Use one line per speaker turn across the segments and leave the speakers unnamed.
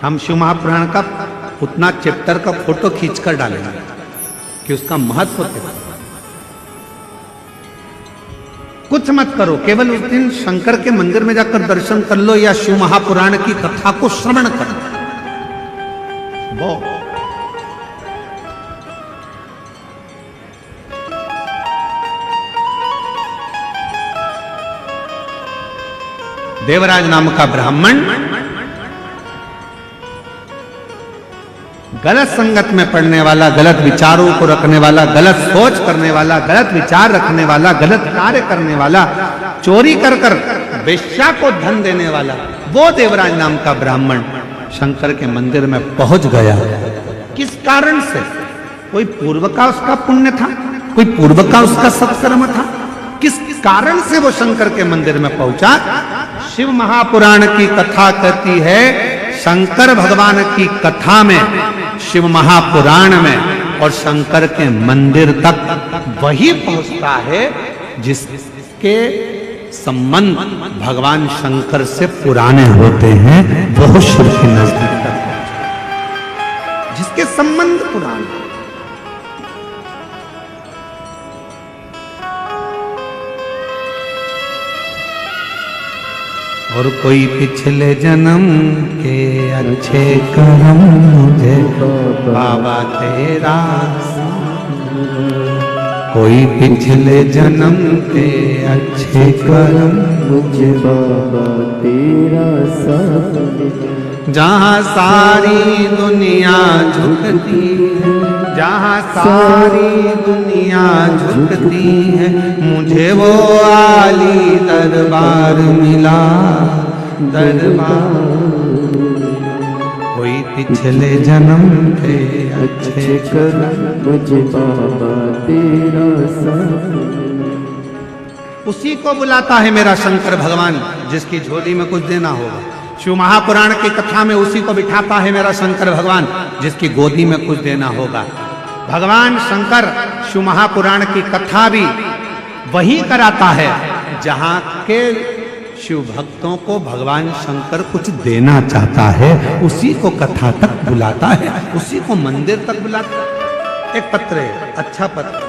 हम शिव महापुराण का उतना चैप्टर का फोटो खींचकर डालेंगे कि उसका महत्व क्या। कुछ मत करो, केवल उस दिन शंकर के मंदिर में जाकर दर्शन कर लो या शिव महापुराण की कथा को श्रवण कर लो। देवराज नाम का ब्राह्मण गलत संगत में पड़ने वाला, गलत विचारों को रखने वाला, गलत सोच करने वाला, गलत विचार रखने वाला, गलत कार्य करने वाला, चोरी कर कर वेश्या को धन देने वाला, वो देवराज नाम का ब्राह्मण शंकर के मंदिर में पहुंच गया। किस कारण से? कोई पूर्व का उसका पुण्य था, कोई पूर्व का उसका सत्कर्म था। किस कारण से वो शंकर के मंदिर में पहुंचा? शिव महापुराण की कथा कहती है, शंकर भगवान की कथा में, शिव महापुराण में और शंकर के मंदिर तक वही पहुंचता है जिसके संबंध भगवान शंकर से पुराने होते हैं, वह शिव के नजदीक तक पहुंचे, जिसके संबंध पुराने। और कोई पिछले जन्म के अच्छे कर्म मुझे बाबा तेरा, कोई पिछले जन्म के अच्छे कर्म
मुझे बाबा तेरा साथ।
जहाँ सारी दुनिया झुकती है, जहाँ सारी दुनिया झुकती है, मुझे वो आली दरबार मिला, दरबार। कोई पिछले जन्म के अच्छे कर्म
मुझे बाबा तेरा साथ।
उसी को बुलाता है मेरा शंकर भगवान जिसकी झोली में कुछ देना होगा। शिव महापुराण की कथा में उसी को बिठाता है मेरा शंकर भगवान जिसकी गोदी में कुछ देना होगा। भगवान शंकर शिव महापुराण की कथा भी वही कराता है जहां के शिव भक्तों को भगवान शंकर कुछ देना चाहता है, उसी को कथा तक बुलाता है, उसी को मंदिर तक बुलाता है। एक पत्र है, अच्छा पत्र,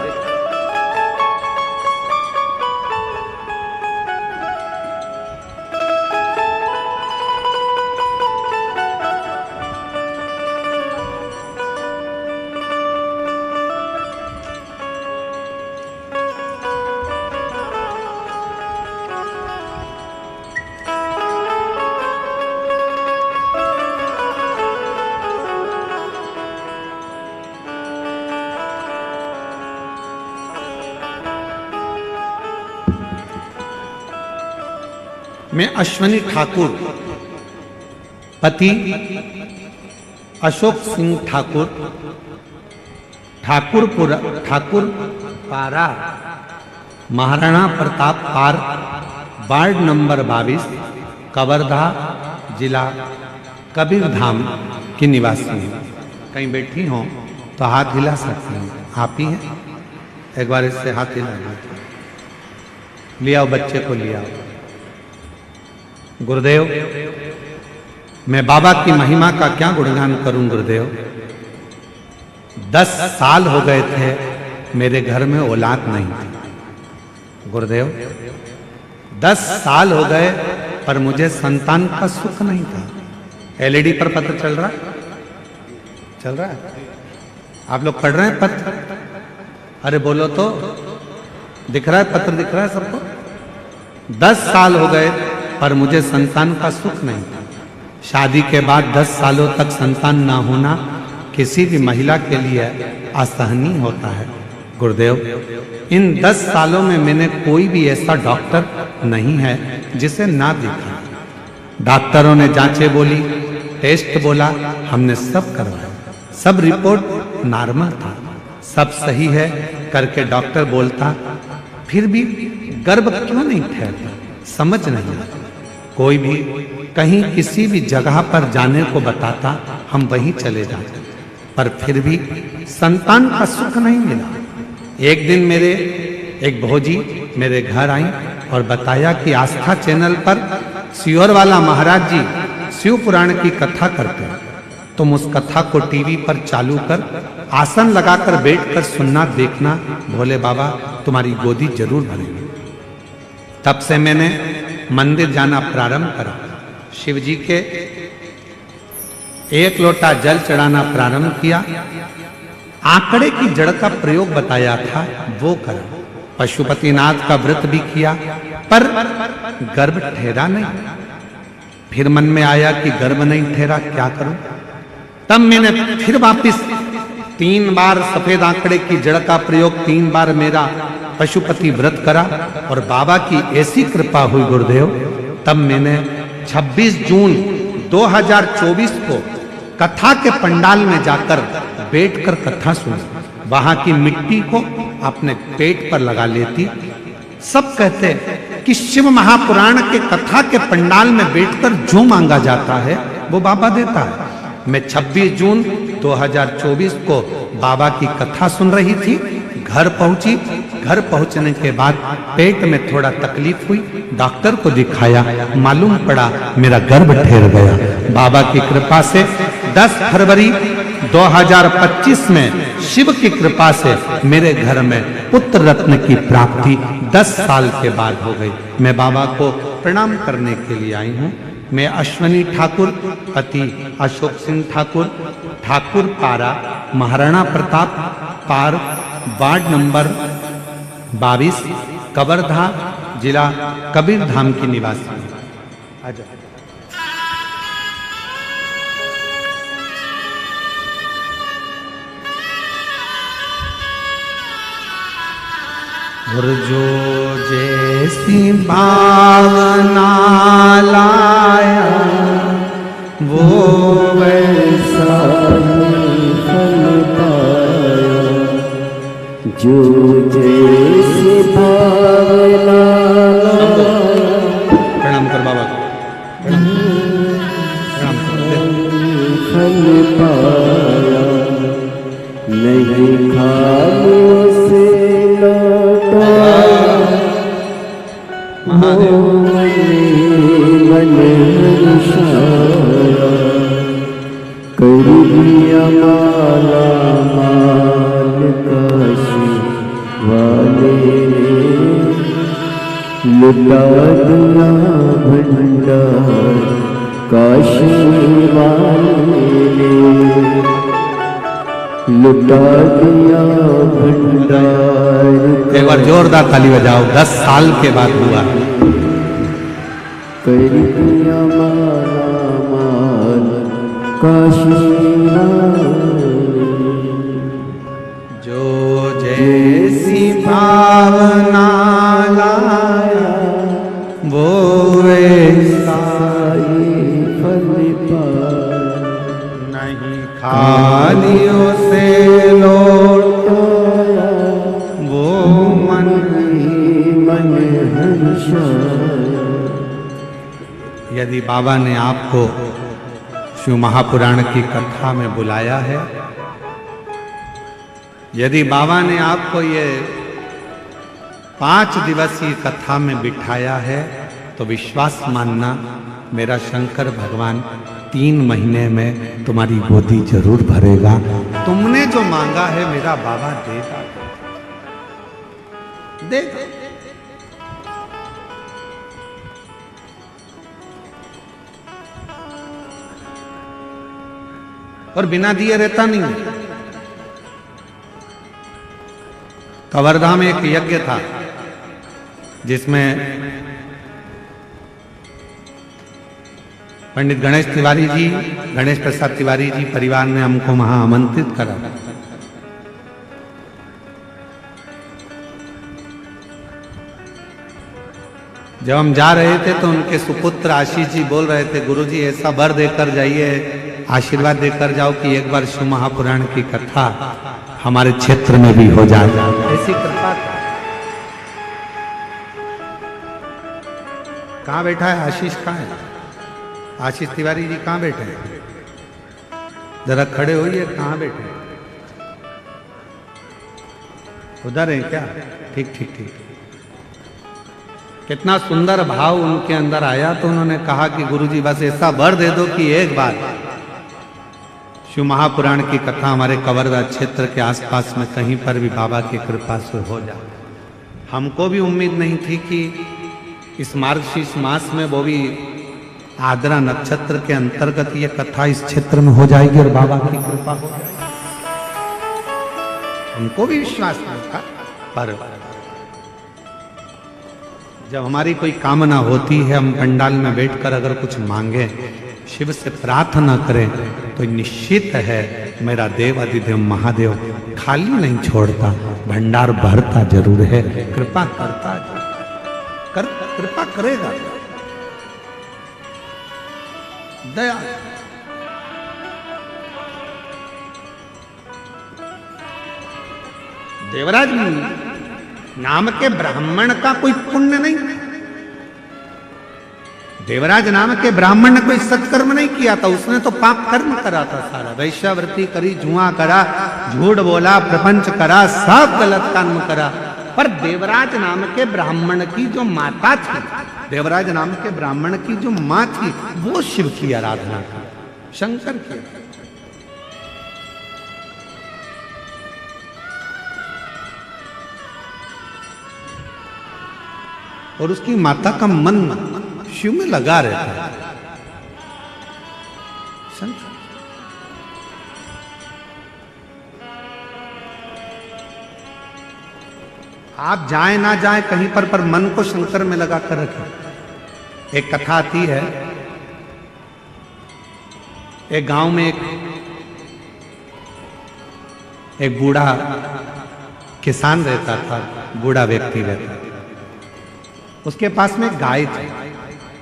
मैं अश्वनी ठाकुर, पति अशोक सिंह ठाकुर, ठाकुर पारा, महाराणा प्रताप पार, वार्ड नंबर 22, कवर्धा, जिला कबीरधाम की निवासी हूँ। कहीं बैठी हो तो हाथ हिला सकती हूँ, आप ही हैं? एक बार इससे हाथ हिला लिया, बच्चे को लिया। गुरुदेव, मैं बाबा की महिमा का क्या गुणगान करूं गुरुदेव। 10 साल हो गए थे मेरे घर में औलाद नहीं थी गुरुदेव। 10 साल हो गए पर मुझे संतान का सुख नहीं था। एलईडी पर पत्र चल रहा है, चल रहा है, आप लोग पढ़ रहे हैं पत्र? अरे बोलो तो, दिख रहा है पत्र, दिख रहा है सबको? 10 साल हो गए पर मुझे संतान का सुख नहीं था। शादी के बाद 10 सालों तक संतान ना होना किसी भी महिला के लिए असहनीय होता है गुरुदेव। इन 10 सालों में मैंने कोई भी ऐसा डॉक्टर नहीं है जिसे ना देखा। डॉक्टरों ने जांचें बोली, टेस्ट बोला, हमने सब करवाया, सब रिपोर्ट नॉर्मल था, सब सही है करके डॉक्टर बोलता, फिर भी गर्भ क्यों नहीं ठहरता, समझ नहीं आता। कोई भी कहीं किसी भी जगह पर जाने को बताता, हम वहीं चले जाते, पर फिर भी संतान का सुख नहीं मिला। एक दिन मेरे एक भौजी मेरे घर आई और बताया कि आस्था चैनल पर सियोर वाला महाराज जी शिव पुराण की कथा करते हैं, तुम उस कथा को टीवी पर चालू कर आसन लगाकर बैठकर सुनना, देखना, भोले बाबा तुम्हारी गोदी जरूर भरेंगे। तब से मैंने मंदिर जाना प्रारंभ करा, शिव जी के 1 लोटा जल चढ़ाना प्रारंभ किया, आंकड़े की जड़ का प्रयोग बताया था वो करा, पशुपतिनाथ का व्रत भी किया, पर गर्भ ठहरा नहीं। फिर मन में आया कि गर्भ नहीं ठहरा, क्या करूं? तब मैंने फिर वापिस 3 बार सफेद आंकड़े की जड़ का प्रयोग, 3 बार मेरा पशुपति व्रत करा और बाबा की ऐसी कृपा हुई गुरुदेव, तब मैंने 26 जून 2024 को कथा के पंडाल में जाकर बैठकर कथा सुनी। वहां की मिट्टी को अपने पेट पर लगा लेती। सब कहते कि शिव महापुराण के कथा के पंडाल में बैठकर जो मांगा जाता है वो बाबा देता है। मैं 26 जून 2024 को बाबा की कथा सुन रही थी, घर पहुंची। घर पहुंचने के बाद पेट में थोड़ा तकलीफ हुई, डॉक्टर को दिखाया, मालूम पड़ा मेरा गर्भ ठहर गया। बाबा की कृपा से 10 फरवरी 2025 में शिव की कृपा से मेरे घर में पुत्र रत्न की प्राप्ति 10 साल के बाद हो गई। मैं बाबा को प्रणाम करने के लिए आई हूँ। मैं अश्वनी ठाकुर, पति अशोक सिंह ठाकुर, ठाकुर पारा, Maharana Pratap park, ward number 22, Kawardha, जिला कबीरधाम की निवासी हूँ। और जो जैसी भावना लाया वो
वैसा ही फल पाया, जो जैसी भावना
प्रणाम कर बाबा को, प्रणाम कर।
फल पाया, नहीं खाने से मन हर्षाया, कर दिया माला माल काशी वाले ने, लुटा दिया भंडार काशी वाले ने, लुटा दिया भंडार।
एक बार जोरदार ताली बजाओ, 10 साल के बाद हुआ।
कर दिया माला माल काशी
जो जैसी भावना लाया वो वैसा
ही फल पाया,
नहीं खालियों से लौटाया वो मन
मन हर्षाया।
यदि बाबा ने आपको शिव महापुराण की कथा में बुलाया है, यदि बाबा ने आपको ये 5 दिवसीय कथा में बिठाया है, तो विश्वास मानना मेरा शंकर भगवान 3 महीने में तुम्हारी गोदी जरूर भरेगा। तुमने जो मांगा है मेरा बाबा देगा, देगा। और बिना दिए रहता नहीं। कवर्धा में एक यज्ञ था जिसमें पंडित गणेश तिवारी जी, गणेश प्रसाद तिवारी जी परिवार ने हमको वहां आमंत्रित करा। जब हम जा रहे थे तो उनके सुपुत्र आशीष जी बोल रहे थे, गुरुजी ऐसा वर देकर जाइए, आशीर्वाद देकर जाओ कि एक बार शिव महापुराण की कथा हमारे क्षेत्र में भी हो जाए। ऐसी कृपा। कहाँ बैठा है आशीष? कहाँ है आशीष तिवारी जी? कहाँ बैठे हैं? जरा खड़े होइए। कहाँ बैठे हैं? उधर है क्या? ठीक ठीक ठीक। कितना सुंदर भाव उनके अंदर आया। तो उन्होंने कहा कि गुरुजी बस ऐसा वर दे दो कि एक बार शिव महापुराण की कथा हमारे कवर्धा क्षेत्र के आसपास में कहीं पर भी बाबा की कृपा से हो जाए। हमको भी उम्मीद नहीं थी कि इस मार्गशीर्ष मास में वो भी आद्रा नक्षत्र के अंतर्गत ये कथा इस क्षेत्र में हो जाएगी और बाबा की कृपा हो जाएगी। हमको भी विश्वास नहीं था, पर जब हमारी कोई कामना होती है, हम पंडाल में बैठकर अगर कुछ मांगे, शिव से प्रार्थना करें, तो निश्चित है मेरा देव अधिदेव महादेव खाली नहीं छोड़ता, भंडार भरता जरूर है, कृपा करता कृपा करेगा, दया। देवराज नाम के ब्राह्मण का कोई पुण्य नहीं, देवराज नाम के ब्राह्मण ने कोई सत्कर्म नहीं किया था, उसने तो पाप कर्म करा था सारा, वैश्यावृत्ति करी, जुआ करा, झूठ बोला, प्रपंच करा, सब गलत कर्म करा। पर देवराज नाम के ब्राह्मण की जो माता थी, देवराज नाम के ब्राह्मण की जो माँ थी, वो शिव की आराधना की, शंकर की। और उसकी माता का मन शिव में लगा रहता है। आप जाए ना जाए कहीं पर मन को शंकर में लगा कर रखें। एक कथा आती है, एक गांव में एक बूढ़ा किसान रहता था, बूढ़ा व्यक्ति रहता था। उसके पास में गाय थी,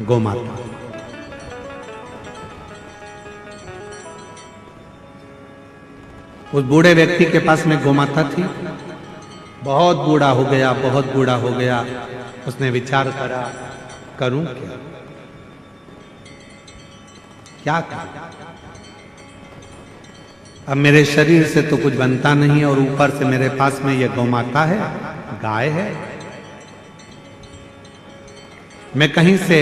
गोमाता। उस बूढ़े व्यक्ति के पास में गोमाता थी। बहुत बूढ़ा हो गया, बहुत बूढ़ा हो गया। उसने विचार करा, करूं क्या, क्या करूं? अब मेरे शरीर से तो कुछ बनता नहीं है, और ऊपर से मेरे पास में ये गोमाता है, गाय है। मैं कहीं से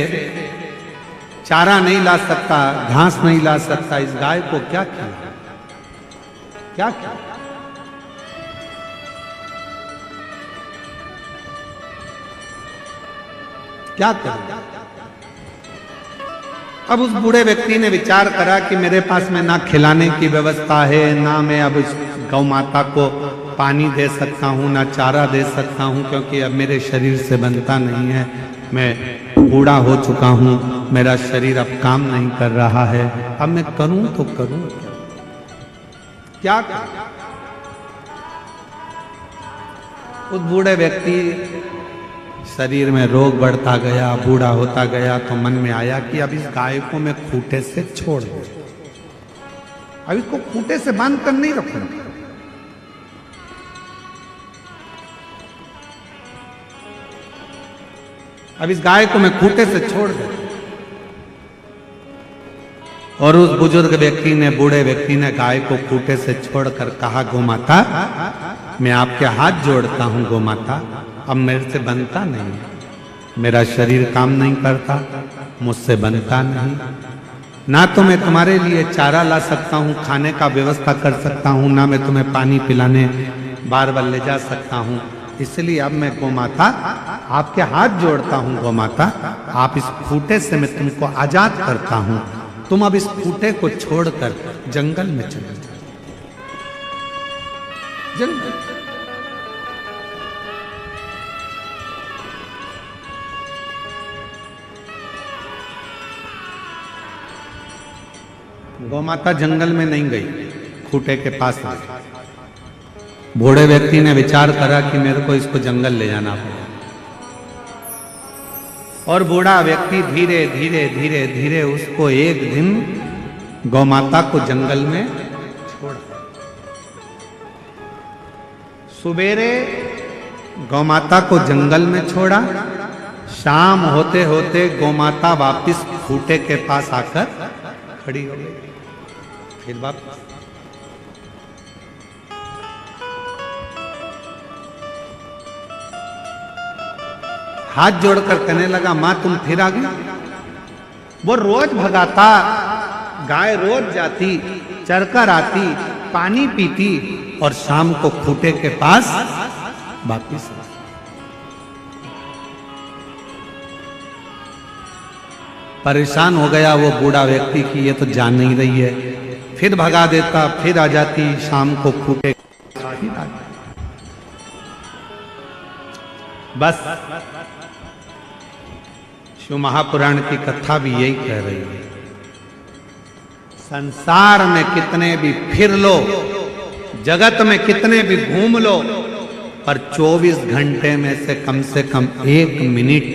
चारा नहीं ला सकता, घास नहीं ला सकता, इस गाय को क्या किया, क्या किया? क्या करूं? अब उस बूढ़े व्यक्ति ने विचार करा कि मेरे पास में ना खिलाने की व्यवस्था है, ना मैं अब इस गौ माता को पानी दे सकता हूं, ना चारा दे सकता हूं, क्योंकि अब मेरे शरीर से बनता नहीं है। मैं बूढ़ा हो चुका हूं, मेरा शरीर अब काम नहीं कर रहा है। अब मैं करूं तो करूं क्या करूं? उस बूढ़े व्यक्ति शरीर में रोग बढ़ता गया, बूढ़ा होता गया, तो मन में आया कि अब इस गाय को मैं खूंटे से छोड़ दूं, अब इसको खूंटे से बांध कर नहीं रखूंगा। अब इस गाय को मैं खूंटे से छोड़ दूं। और उस बुजुर्ग व्यक्ति ने, बूढ़े व्यक्ति ने गाय को खूंटे से छोड़कर कहा, गोमाता मैं आपके हाथ जोड़ता हूं, गोमाता अब मेरे से बनता नहीं, मेरा शरीर काम नहीं करता, मुझसे बनता नहीं, ना तो मैं तुम्हारे लिए चारा ला सकता हूं, खाने का व्यवस्था कर सकता हूं, ना मैं तुम्हें पानी पिलाने बार बार ले जा सकता हूं। इसलिए अब मैं गोमाता आपके हाथ जोड़ता हूं, गोमाता आप इस खूंटे से मैं तुमको आजाद करता हूं, तुम अब इस खूंटे को छोड़कर जंगल में चले जाओ। जंगल गोमाता जंगल में नहीं गई, खूंटे के पास आ गई। बूढ़े व्यक्ति ने विचार करा कि मेरे को इसको जंगल ले जाना पड़ेगा, और बूढ़ा व्यक्ति धीरे धीरे धीरे धीरे उसको एक दिन गौमाता को जंगल में छोड़ा। सुबेरे गौमाता को जंगल में छोड़ा, शाम होते होते गौमाता वापिस खूंटे के पास आकर खड़ी हो गई। फिर वापस हाथ जोड़कर कहने लगा, मां तुम फिर आ गई। वो रोज भगाता, गाय रोज जाती, चरकर आती, पानी पीती और शाम को खूंटे के पास वापिस। परेशान हो गया वो बूढ़ा व्यक्ति कि ये तो जान नहीं रही है। फिर भगा देता, फिर आ जाती, शाम को खूंटे फिर आ जाती। बस शिव महापुराण की कथा भी यही कह रही है, संसार में कितने भी फिर लो, जगत में कितने भी घूम लो, पर 24 घंटे में से कम 1 मिनट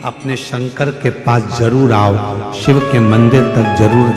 अपने शंकर के पास जरूर आओ, शिव के मंदिर तक जरूर